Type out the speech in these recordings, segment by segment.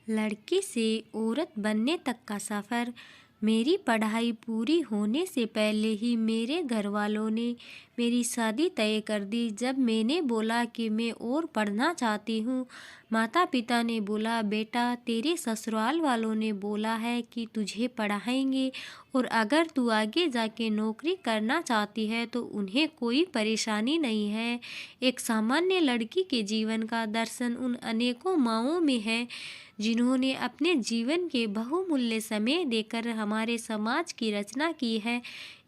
लड़की से औरत बनने तक का सफ़र। मेरी पढ़ाई पूरी होने से पहले ही मेरे घर वालों ने मेरी शादी तय कर दी। जब मैंने बोला कि मैं और पढ़ना चाहती हूँ, माता पिता ने बोला, बेटा तेरे ससुराल वालों ने बोला है कि तुझे पढ़ाएंगे और अगर तू आगे जाके नौकरी करना चाहती है तो उन्हें कोई परेशानी नहीं है। एक सामान्य लड़की के जीवन का दर्शन उन अनेकों माँओं में है जिन्होंने अपने जीवन के बहुमूल्य समय देकर हमारे समाज की रचना की है।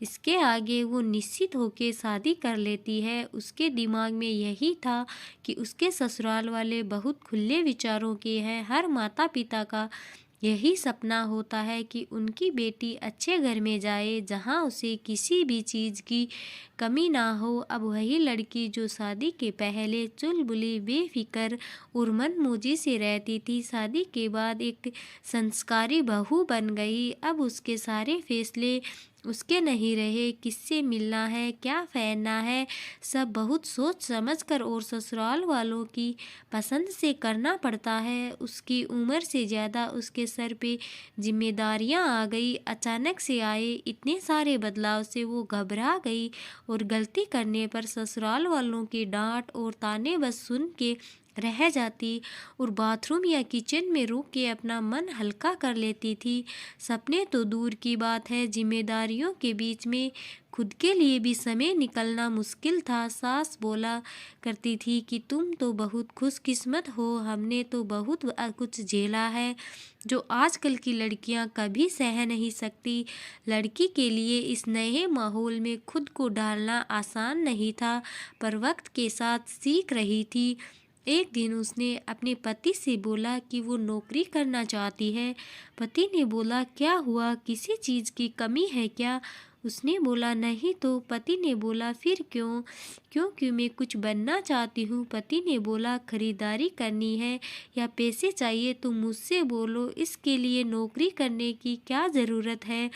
इसके आगे वो निश्चित होकर शादी कर लेती है। उसके दिमाग में यही था कि उसके ससुराल वाले बहुत खुले विचारों के हैं। हर माता पिता का यही सपना होता है कि उनकी बेटी अच्छे घर में जाए जहां उसे किसी भी चीज़ की कमी ना हो। अब वही लड़की जो शादी के पहले चुलबुली बेफिक्र और मनमौजी से रहती थी, शादी के बाद एक संस्कारी बहू बन गई। अब उसके सारे फैसले उसके नहीं रहे। किससे मिलना है, क्या पहनना है, सब बहुत सोच समझ कर और ससुराल वालों की पसंद से करना पड़ता है। उसकी उम्र से ज़्यादा उसके सर पे जिम्मेदारियां आ गई। अचानक से आए इतने सारे बदलाव से वो घबरा गई और गलती करने पर ससुराल वालों की डांट और ताने बस सुन के रह जाती और बाथरूम या किचन में रुक के अपना मन हल्का कर लेती थी। सपने तो दूर की बात है, जिम्मेदारियों के बीच में खुद के लिए भी समय निकलना मुश्किल था। सास बोला करती थी कि तुम तो बहुत खुशकिस्मत हो, हमने तो बहुत कुछ झेला है जो आजकल की लड़कियां कभी सह नहीं सकती। लड़की के लिए इस नए माहौल में खुद को ढालना आसान नहीं था, पर वक्त के साथ सीख रही थी। एक दिन उसने अपने पति से बोला कि वो नौकरी करना चाहती है। पति ने बोला, क्या हुआ, किसी चीज़ की कमी है क्या? उसने बोला, नहीं तो। पति ने बोला, फिर क्यों? क्योंकि मैं कुछ बनना चाहती हूँ। पति ने बोला, खरीदारी करनी है या पैसे चाहिए तो मुझसे बोलो, इसके लिए नौकरी करने की क्या ज़रूरत है?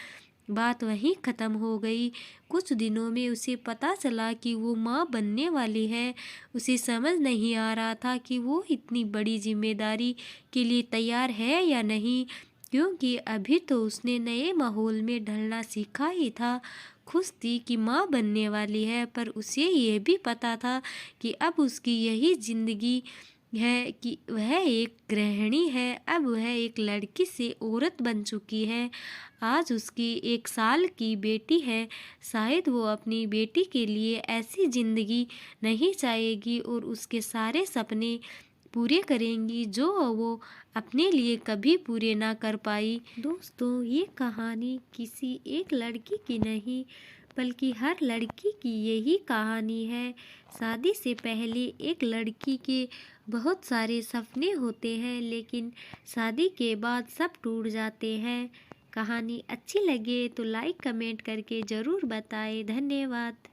बात वहीं ख़त्म हो गई। कुछ दिनों में उसे पता चला कि वो माँ बनने वाली है। उसे समझ नहीं आ रहा था कि वो इतनी बड़ी जिम्मेदारी के लिए तैयार है या नहीं, क्योंकि अभी तो उसने नए माहौल में ढलना सीखा ही था। खुश थी कि माँ बनने वाली है, पर उसे ये भी पता था कि अब उसकी यही ज़िंदगी है कि वह एक गृहिणी है। अब वह एक लड़की से औरत बन चुकी है। आज उसकी 1 साल की बेटी है। शायद वो अपनी बेटी के लिए ऐसी ज़िंदगी नहीं चाहेगी और उसके सारे सपने पूरे करेंगी जो वो अपने लिए कभी पूरे ना कर पाई। दोस्तों, ये कहानी किसी एक लड़की की नहीं बल्कि हर लड़की की यही कहानी है। शादी से पहले एक लड़की के बहुत सारे सपने होते हैं, लेकिन शादी के बाद सब टूट जाते हैं। कहानी अच्छी लगे तो लाइक कमेंट करके ज़रूर बताएं। धन्यवाद।